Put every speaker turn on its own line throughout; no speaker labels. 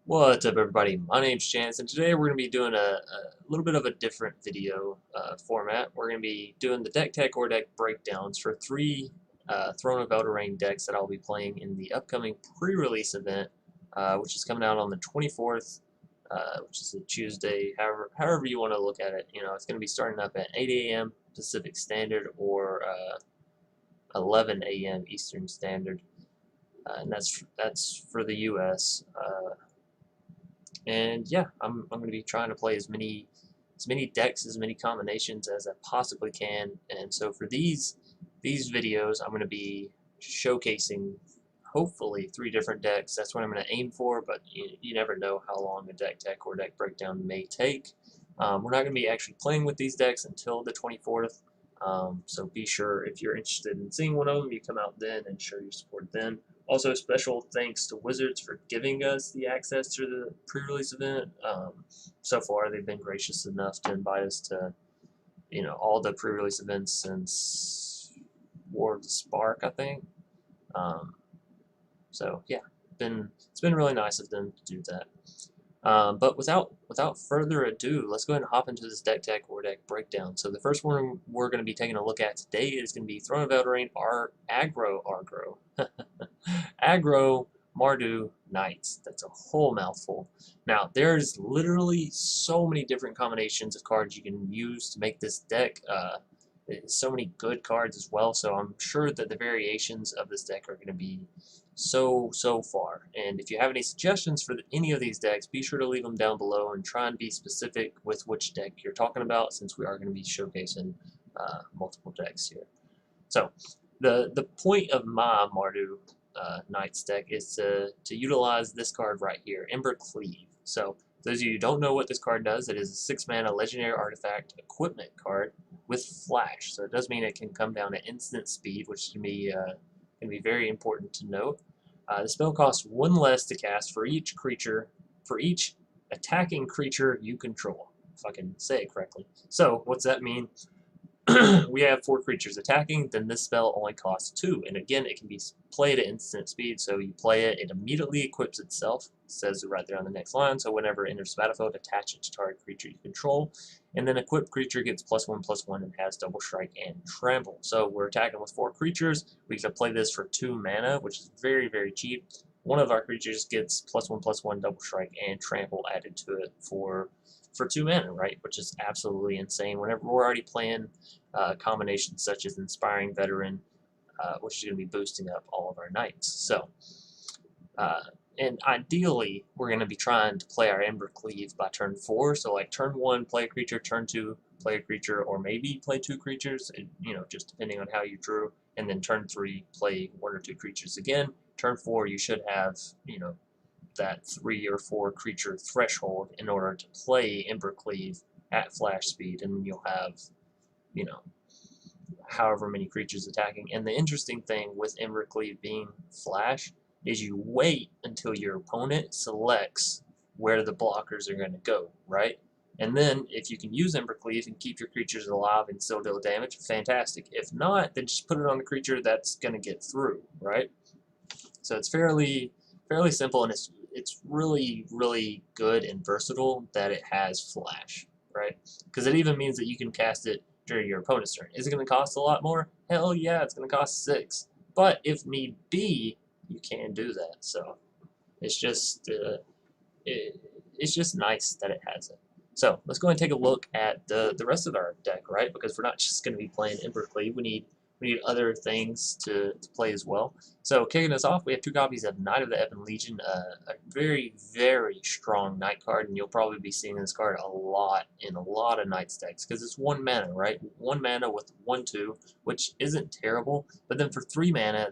What's up, everybody? My name's Chance, and today we're going to be doing a little bit of a different video format. We're going to be doing the deck tech or deck breakdowns for three Throne of Eldraine decks that I'll be playing in the upcoming pre-release event, which is coming out on the 24th, which is a Tuesday. However you want to look at it, it's going to be starting up at 8 a.m. Pacific Standard or 11 a.m. Eastern Standard, and that's for the U.S. And yeah, I'm going to be trying to play as many decks, as many combinations as I possibly can. And so for these videos, I'm going to be showcasing hopefully three different decks. That's what I'm going to aim for, but you never know how long a deck tech or deck breakdown may take. We're not going to be actually playing with these decks until the 24th. So be sure, if you're interested in seeing one of them, you come out then and show your support then. Also, special thanks to Wizards for giving us the access to the pre-release event. So far, they've been gracious enough to invite us to, all the pre-release events since War of the Spark, I think. So yeah, it's been really nice of them to do that. But without further ado, let's go ahead and hop into this deck tech or deck breakdown. So the first one we're going to be taking a look at today is going to be Throne of Eldraine Aggro Aggro Mardu Knights. That's a whole mouthful. Now there's literally so many different combinations of cards you can use to make this deck. So many good cards as well. So I'm sure that the variations of this deck are going to be so far. And if you have any suggestions for any of these decks, be sure to leave them down below and try and be specific with which deck you're talking about, since we are going to be showcasing multiple decks here. So the point of my Mardu Knights deck is to utilize this card right here, Ember Cleave. So those of you who don't know what this card does, it is a 6-mana legendary artifact equipment card with flash. So it does mean it can come down at instant speed, which can be very important to note. The spell costs 1 less to cast for each attacking creature you control, if I can say it correctly. So what's that mean? We have 4 creatures attacking, then this spell only costs 2. And again, it can be played at instant speed, so you play it, it immediately equips itself. It says it right there on the next line, so whenever it enters the battlefield, attach it to target creature you control. And then equipped creature gets +1/+1 and has double strike and trample. So we're attacking with 4 creatures. We can play this for 2 mana, which is very cheap. One of our creatures gets +1/+1 double strike and trample added to it for 2 mana, right? Which is absolutely insane. Whenever we're already playing combinations such as Inspiring Veteran, which is going to be boosting up all of our knights. So, and ideally, we're going to be trying to play our Ember Cleave by turn 4. So, like turn 1, play a creature, turn 2, play a creature, or maybe play 2 creatures, just depending on how you drew. And then turn 3, play 1 or 2 creatures again. Turn 4, you should have, that 3 or 4 creature threshold in order to play Ember Cleave at flash speed, and you'll have, however many creatures attacking. And the interesting thing with Ember Cleave being flash is you wait until your opponent selects where the blockers are going to go, right? And then if you can use Ember Cleave and keep your creatures alive and still deal damage, fantastic. If not, then just put it on the creature that's going to get through, right? So it's fairly simple, and it's really good and versatile that it has flash, right? Because it even means that you can cast it during your opponent's turn. Is it going to cost a lot more? Hell yeah, it's going to cost 6. But if need be, you can do that. So it's just it's just nice that it has it. So let's go ahead and take a look at the rest of our deck, right? Because we're not just going to be playing Ember Cleave. We need other things to play as well. So kicking us off, we have 2 copies of Knight of the Ebon Legion, a very strong Knight card, and you'll probably be seeing this card a lot in a lot of Knights decks because it's 1 mana, right? 1 mana with 1/2, which isn't terrible, but then for 3 mana,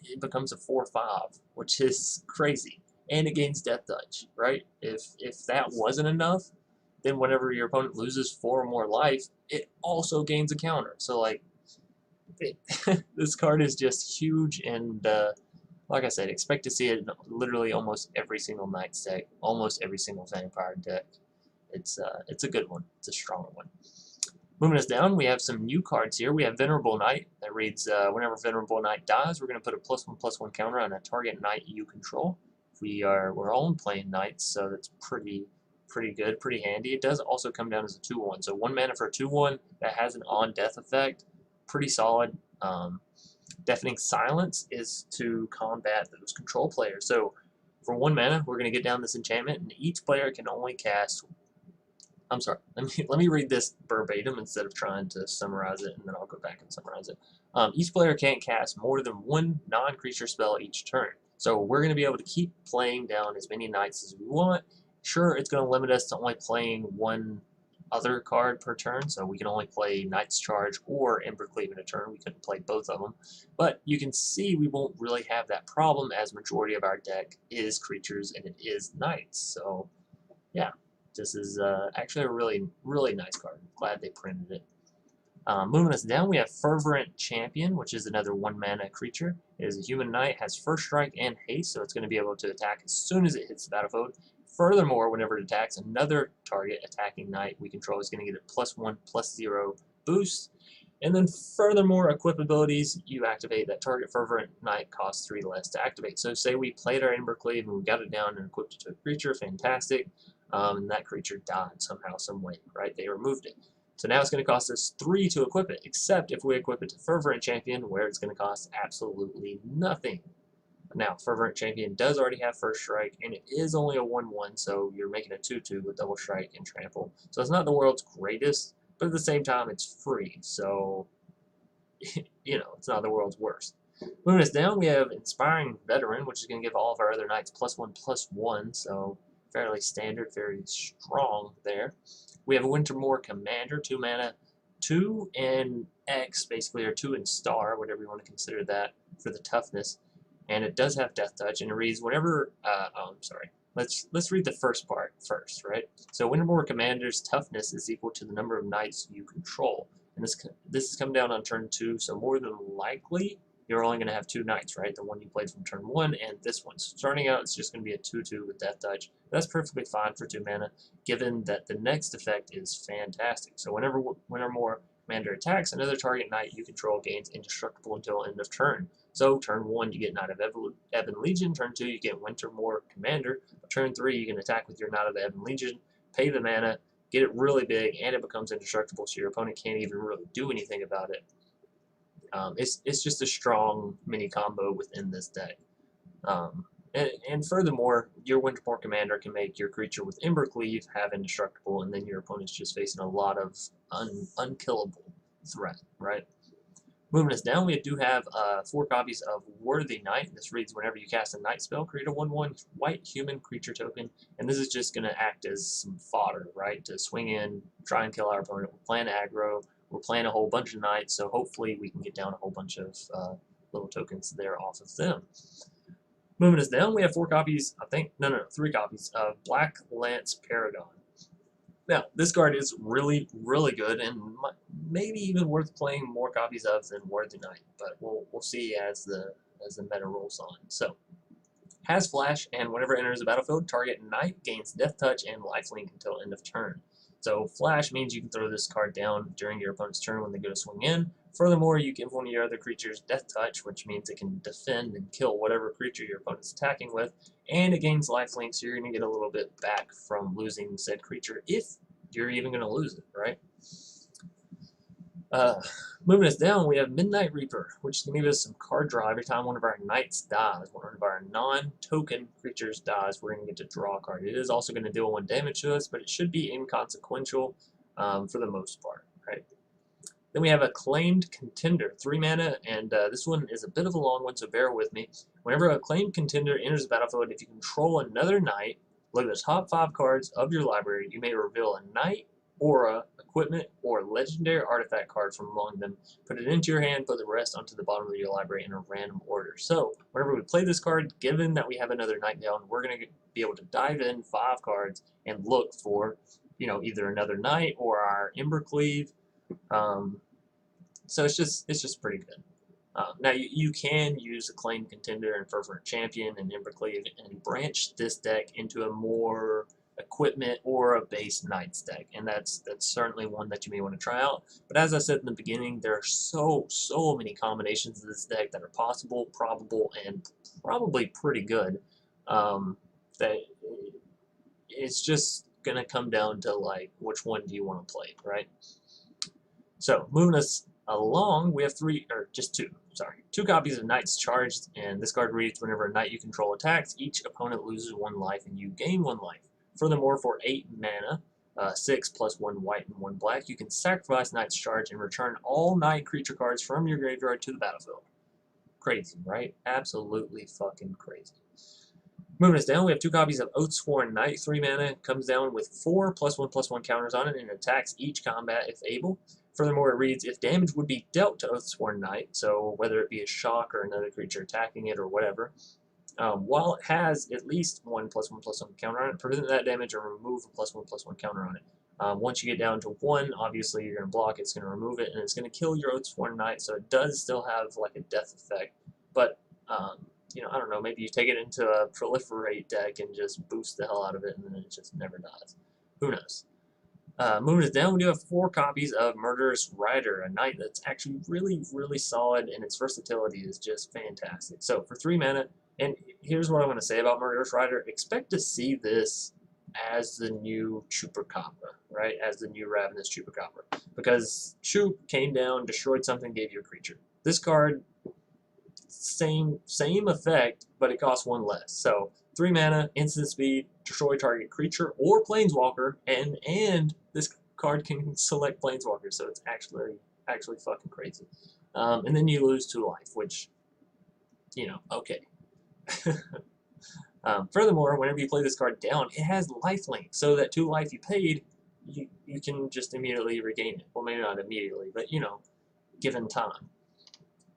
it becomes a 4/5, which is crazy, and it gains Death Touch, right? If that wasn't enough, then whenever your opponent loses 4 or more life, it also gains a counter. So like, this card is just huge, and like I said, expect to see it in literally almost every single Knights deck, almost every single Vampire deck. It's a good one. It's a strong one. Moving us down, we have some new cards here. We have Venerable Knight that reads, whenever Venerable Knight dies, we're going to put a +1/+1 counter on a target knight you control. we're all playing knights, so that's pretty good, pretty handy. It does also come down as a 2/1, so 1 mana for a 2/1 that has an on-death effect, pretty solid. Deafening Silence is to combat those control players. So for 1 mana, we're going to get down this enchantment, and each player can only cast. I'm sorry. Let me read this verbatim instead of trying to summarize it, and then I'll go back and summarize it. Each player can't cast more than 1 non-creature spell each turn. So we're going to be able to keep playing down as many knights as we want. Sure, it's going to limit us to only playing 1 other card per turn, so we can only play Knight's Charge or Embercleave in a turn. We couldn't play both of them. But you can see we won't really have that problem, as majority of our deck is creatures and it is knights. So, yeah. This is actually a really nice card. I'm glad they printed it. Moving us down, we have Fervent Champion, which is another 1 mana creature. It is a human knight, has first strike and haste, so it's going to be able to attack as soon as it hits the battlefield. Furthermore, whenever it attacks another target attacking knight we control is going to get a +1/+0 boost. And then furthermore, equip abilities, you activate that target Fervent Knight costs 3 less to activate. So say we played our Embercleave and we got it down and equipped it to a creature, fantastic. And that creature died somehow, some way, right? They removed it. So now it's going to cost us 3 to equip it, except if we equip it to Fervent Champion, where it's going to cost absolutely nothing. Now, Fervent Champion does already have first strike, and it is only a 1/1, so you're making a 2/2 with double strike and trample. So it's not the world's greatest, but at the same time, it's free, so, you know, it's not the world's worst. Moving us down, we have Inspiring Veteran, which is going to give all of our other knights +1/+1, so fairly standard, very strong there. We have a Wintermoor Commander, 2 mana, 2 and X, basically, or 2 and star, whatever you want to consider that, for the toughness. And it does have Death Touch, and it reads whenever, I'm sorry. Let's read the first part first, right? So Wintermoor Commander's toughness is equal to the number of knights you control. And this has come down on turn 2, so more than likely, you're only going to have 2 knights, right? The one you played from turn 1 and this one. So starting out, it's just going to be a 2/2 with Death Touch. That's perfectly fine for 2 mana, given that the next effect is fantastic. So whenever Wintermoor Commander attacks, another target knight you control gains indestructible until end of turn. So turn 1, you get Knight of Ebon Legion. Turn 2, you get Wintermoor Commander. Turn 3, you can attack with your Knight of the Ebon Legion, pay the mana, get it really big, and it becomes indestructible, so your opponent can't even really do anything about it. It's just a strong mini combo within this deck. And furthermore, your Wintermoor Commander can make your creature with Embercleave have indestructible, and then your opponent's just facing a lot of unkillable threat, right? Moving us down, we do have 4 copies of Worthy Knight. This reads whenever you cast a night spell, create a 1/1 white human creature token, and this is just going to act as some fodder, right, to swing in, try and kill our opponent. We're playing aggro, we're playing a whole bunch of knights, so hopefully we can get down a whole bunch of little tokens there off of them. Moving us down, we have 4 copies, 3 copies of Black Lance Paragon. Now, this card is really good and maybe even worth playing more copies of than Worthy Knight, but we'll see as the meta rolls on. So, has flash, and whenever it enters the battlefield, target knight gains Death Touch and lifelink until end of turn. So flash means you can throw this card down during your opponent's turn when they go to swing in. Furthermore, you give one of your other creatures Death Touch, which means it can defend and kill whatever creature your opponent's attacking with, and it gains lifelink, so you're going to get a little bit back from losing said creature, if you're even going to lose it, right? Moving us down, we have Midnight Reaper, which can give us some card draw every time one of our knights dies. One of our non-token creatures dies, we're going to get to draw a card. It is also going to deal 1 damage to us, but it should be inconsequential for the most part, right? Then we have Acclaimed Contender, 3 mana, and this one is a bit of a long one, so bear with me. Whenever Acclaimed Contender enters the battlefield, if you control another knight, look at the top 5 cards of your library. You may reveal a knight, aura, equipment, or legendary artifact card from among them. Put it into your hand, put the rest onto the bottom of your library in a random order. So, whenever we play this card, given that we have another knight down, we're going to be able to dive in 5 cards and look for, you know, either another knight or our Embercleave. So it's just pretty good. Now you can use Acclaimed Contender and Fervent Champion and Embercleave and branch this deck into a more equipment or a base Knights deck, and that's certainly one that you may want to try out. But as I said in the beginning, there are so many combinations of this deck that are possible, probable, and probably pretty good. That it's just gonna come down to like which one do you want to play, right? So moving us along, we have two copies of Knight's Charged, and this card reads: whenever a knight you control attacks, each opponent loses 1 life and you gain 1 life. Furthermore, for 8 mana, 6 plus 1 white and 1 black, you can sacrifice Knight's Charge and return all Knight creature cards from your graveyard to the battlefield. Crazy, right? Absolutely fucking crazy. Moving us down, we have 2 copies of Oathsworn Knight, 3 mana, comes down with 4 +1/+1 counters on it and attacks each combat if able. Furthermore, it reads, if damage would be dealt to Oathsworn Knight, so whether it be a shock or another creature attacking it or whatever, while it has at least 1 +1/+1 counter on it, prevent that damage or remove a +1/+1 counter on it. Once you get down to 1, obviously you're going to block it, it's going to remove it, and it's going to kill your Oathsworn Knight, so it does still have like a death effect, but you know, I don't know, maybe you take it into a proliferate deck and just boost the hell out of it and then it just never dies. Who knows? Moving us down, we do have 4 copies of Murderous Rider, a knight that's actually really, really solid, and its versatility is just fantastic. So for 3 mana, and here's what I want to say about Murderous Rider: expect to see this as the new Chupacabra, right? As the new Ravenous Chupacabra, because Chup came down, destroyed something, gave you a creature. This card, same effect, but it costs 1 less. So 3 mana, instant speed, destroy target creature or planeswalker, and this card can select planeswalkers, so it's actually fucking crazy. And then you lose 2 life, which, you know, okay. Furthermore, whenever you play this card down, it has lifelink, so that 2 life you paid, you can just immediately regain it. Well, maybe not immediately, but, you know, given time.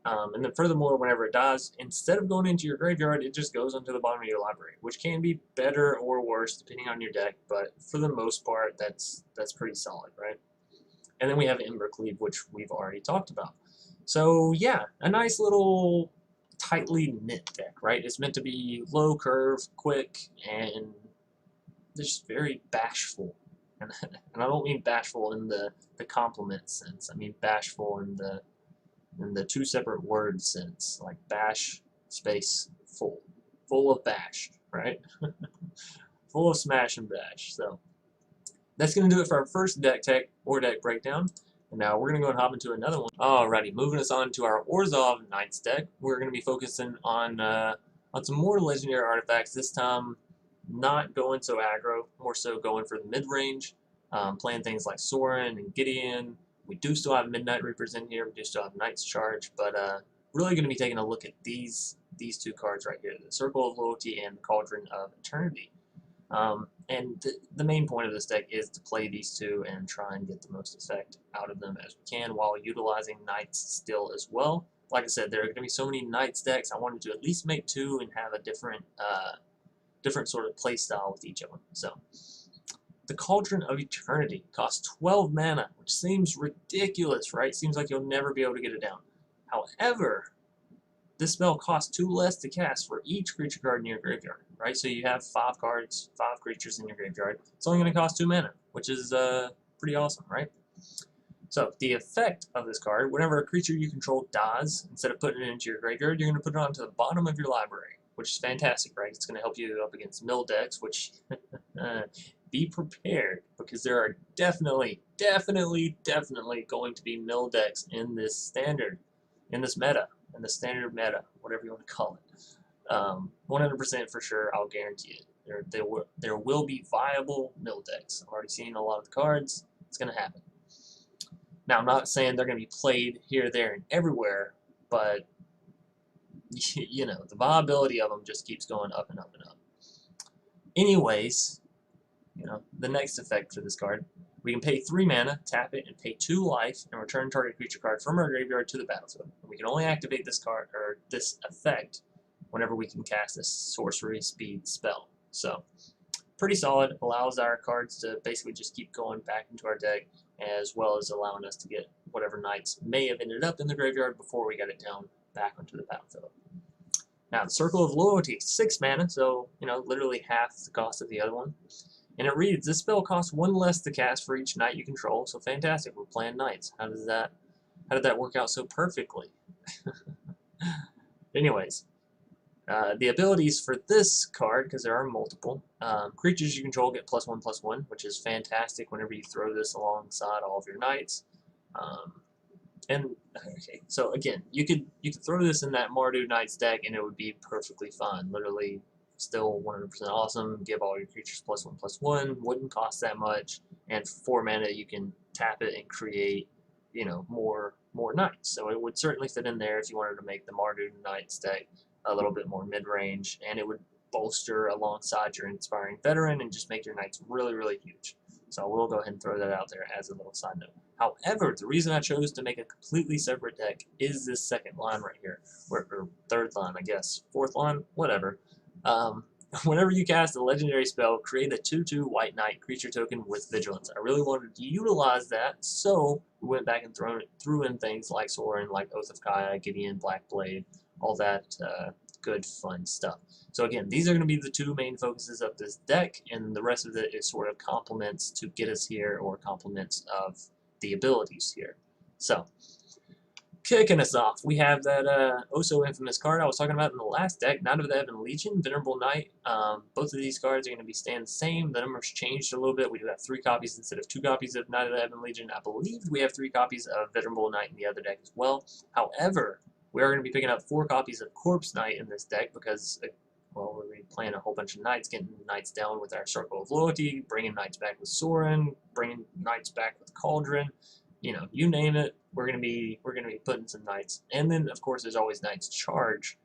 And then furthermore, whenever it dies, instead of going into your graveyard, it just goes onto the bottom of your library, which can be better or worse depending on your deck, but for the most part, that's pretty solid, right? And then we have Embercleave, which we've already talked about. So yeah, a nice little tightly knit deck, right? It's meant to be low curve, quick, and just very bashful. And I don't mean bashful in the compliment sense. I mean bashful in the 2 separate word sense, like bash space full of bash, right? Full of smash and bash. So that's going to do it for our first deck tech or deck breakdown. And now we're going to go and hop into another one. Alrighty, moving us on to our Orzhov Knights deck. We're going to be focusing on some more legendary artifacts. This time, not going so aggro, more so going for the mid-range, playing things like Sorin and Gideon. We do still have Midnight Reapers in here. We do still have Knight's Charge, but really going to be taking a look at these 2 cards right here, the Circle of Loyalty and the Cauldron of Eternity. And the main point of this deck is to play these 2 and try and get the most effect out of them as we can while utilizing Knights still as well. Like I said, there are going to be so many Knights decks, I wanted to at least make 2 and have a different sort of play style with each of them. So the Cauldron of Eternity costs 12 mana, which seems ridiculous, right? Seems like you'll never be able to get it down. However, this spell costs 2 less to cast for each creature card in your graveyard, right? So you have 5 cards, 5 creatures in your graveyard. It's only going to cost 2 mana, which is pretty awesome, right? So the effect of this card: whenever a creature you control dies, instead of putting it into your graveyard, you're going to put it onto the bottom of your library, which is fantastic, right? It's going to help you up against mill decks, which be prepared, because there are definitely going to be mill decks in this standard, in this meta, in the standard meta, whatever you want to call it. 100% for sure, I'll guarantee it. There will be viable mill decks. I've already seen a lot of the cards. It's going to happen. Now, I'm not saying they're going to be played here, there, and everywhere, but you know, the viability of them just keeps going up and up and up. Anyways, you know, the next effect for this card: we can pay 3 mana, tap it, and pay 2 life, and return target creature card from our graveyard to the battlefield. And we can only activate this card, or this effect, whenever we can cast a sorcery speed spell. So, pretty solid. Allows our cards to basically just keep going back into our deck, as well as allowing us to get whatever knights may have ended up in the graveyard before we got it down back onto the battlefield. Now, the Circle of Loyalty, 6 mana, so, you know, literally half the cost of the other one. And it reads, this spell costs 1 less to cast for each knight you control, so fantastic, we're playing knights. How did that work out so perfectly? Anyways, The abilities for this card, because there are multiple, creatures you control get +1/+1, which is fantastic whenever you throw this alongside all of your knights. And okay, so again, you could throw this in that Mardu Knights deck and it would be perfectly fine. Literally, still 100% awesome. Give all your creatures +1/+1. Wouldn't cost that much, and for 4 mana you can tap it and create, you know, more knights. So it would certainly fit in there if you wanted to make the Mardu Knights deck a little bit more mid-range, and it would bolster alongside your Inspiring Veteran and just make your knights really, really huge. So we'll go ahead and throw that out there as a little side note. However, the reason I chose to make a completely separate deck is this second line right here, or third line, I guess, fourth line, whatever. Whenever you cast a legendary spell, create a 2/2 white knight creature token with vigilance. I really wanted to utilize that, so we went back and threw in things like Sorin, like Oath of Kaya, Gideon Blackblade, all that good fun stuff. So again, these are going to be the two main focuses of this deck, and the rest of it is sort of complements to get us here, or complements of the abilities here. So, kicking us off, we have that oh so infamous card I was talking about in the last deck, Knight of the Ebon Legion, Venerable Knight. Both of these cards are going to be staying the same. The numbers changed a little bit. We do have 3 copies instead of 2 copies of Knight of the Ebon Legion. I believe we have 3 copies of Venerable Knight in the other deck as well. However, we are going to be picking up 4 copies of Corpse Knight in this deck because, well, we're going to be playing a whole bunch of knights, getting knights down with our Circle of Loyalty, bringing knights back with Sorin, bringing knights back with Cauldron. You know, you name it, we're gonna be putting some knights. And then of course there's always Knights Charge,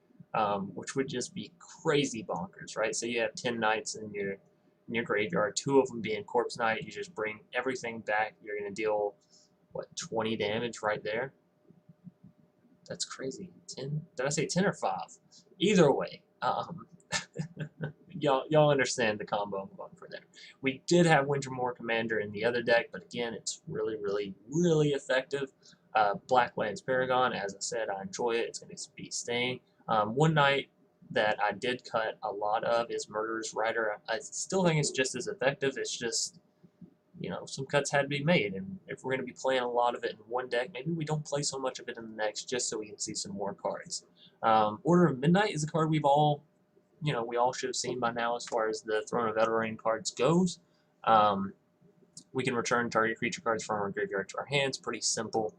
which would just be crazy bonkers, right? So you have 10 knights in your graveyard, 2 of them being Corpse Knight. You just bring everything back. You're gonna deal what, 20 damage right there. That's crazy. 10? Did I say 10 or 5? Either way, y'all understand the combo I'm going for there. We did have Wintermoor Commander in the other deck, but again, it's really, really, really effective. Blacklands Paragon, as I said, I enjoy it. It's going to be staying. One knight that I did cut a lot of is Murderous Rider. I still think it's just as effective. It's just, you know, some cuts had to be made, and if we're going to be playing a lot of it in one deck, maybe we don't play so much of it in the next, just so we can see some more cards. Order of Midnight is a card we've all, you know, we all should have seen by now as far as the Throne of Eldraine cards goes. We can return target creature cards from our graveyard to our hands. Pretty simple,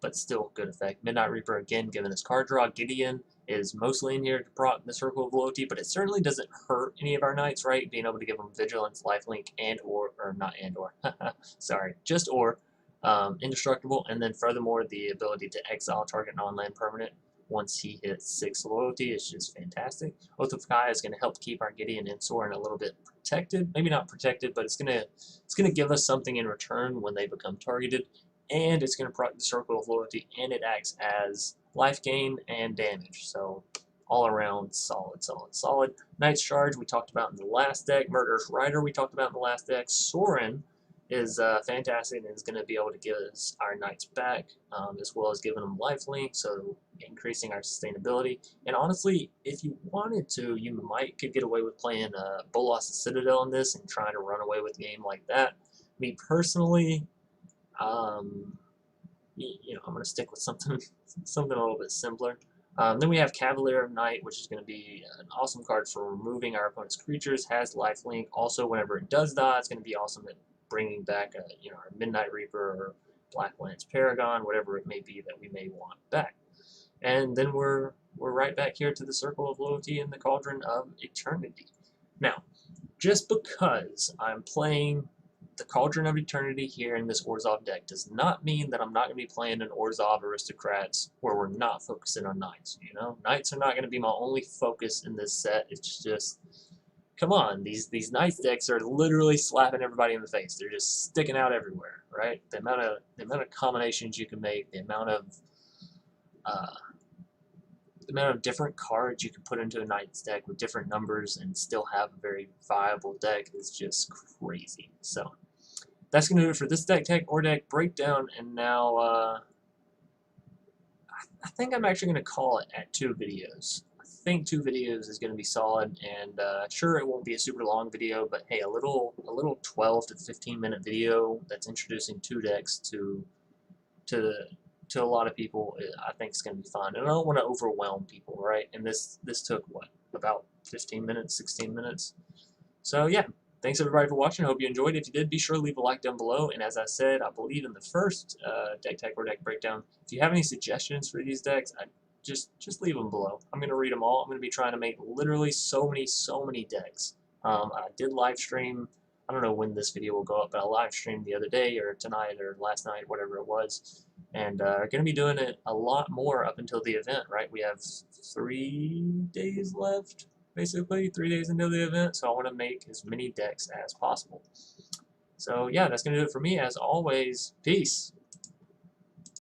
but still good effect. Midnight Reaper, again, giving us card draw. Gideon is mostly in here to proc the Circle of Loyalty, but it certainly doesn't hurt any of our knights, right? Being able to give them Vigilance, Lifelink, or not and/or, sorry, just or, indestructible, and then furthermore, the ability to exile target non-land permanent once he hits 6 loyalty is just fantastic. Oath of Kaya is going to help keep our Gideon and Sorin a little bit protected. Maybe not protected, but it's gonna give us something in return when they become targeted, and it's going to proc the Circle of Loyalty, and it acts as life gain and damage. So all around solid, solid, solid. Knight's Charge we talked about in the last deck. Murderous Rider we talked about in the last deck. Sorin is fantastic and is going to be able to give us our knights back, as well as giving them lifelink, so increasing our sustainability. And honestly, if you wanted to, you could get away with playing Bolas Citadel in this and trying to run away with the game like that. Me personally, you know, I'm going to stick with something a little bit simpler. Then we have Cavalier of Night, which is going to be an awesome card for removing our opponent's creatures. Has lifelink. Also, whenever it does die, it's going to be awesome at bringing back, you know, our Midnight Reaper or Blacklands Paragon, whatever it may be that we may want back. And then we're right back here to the Circle of Loyalty and the Cauldron of Eternity. Now, just because I'm playing the Cauldron of Eternity here in this Orzhov deck does not mean that I'm not going to be playing an Orzhov Aristocrats where we're not focusing on Knights, you know? Knights are not going to be my only focus in this set. It's just, come on, these Knights decks are literally slapping everybody in the face. They're just sticking out everywhere, right? The amount of combinations you can make, the amount of different cards you can put into a Knights deck with different numbers and still have a very viable deck is just crazy. So that's going to do it for this deck or deck breakdown, and now I think I'm actually going to call it at 2 videos. I think 2 videos is going to be solid, and sure, it won't be a super long video, but hey, a little 12 to 15 minute video that's introducing 2 decks to to a lot of people, I think it's going to be fun. And I don't want to overwhelm people, right? And this took, what, about 15 minutes, 16 minutes? So yeah, thanks everybody for watching. I hope you enjoyed. If you did, be sure to leave a like down below. And as I said, I believe in the first deck tech or deck breakdown, if you have any suggestions for these decks, just leave them below. I'm going to read them all. I'm going to be trying to make literally so many decks. I did live stream. I don't know when this video will go up, but I live streamed the other day or tonight or last night, whatever it was. And going to be doing it a lot more up until the event, right? We have 3 days left, basically 3 days into the event, so I want to make as many decks as possible. So yeah, that's going to do it for me. As always, peace.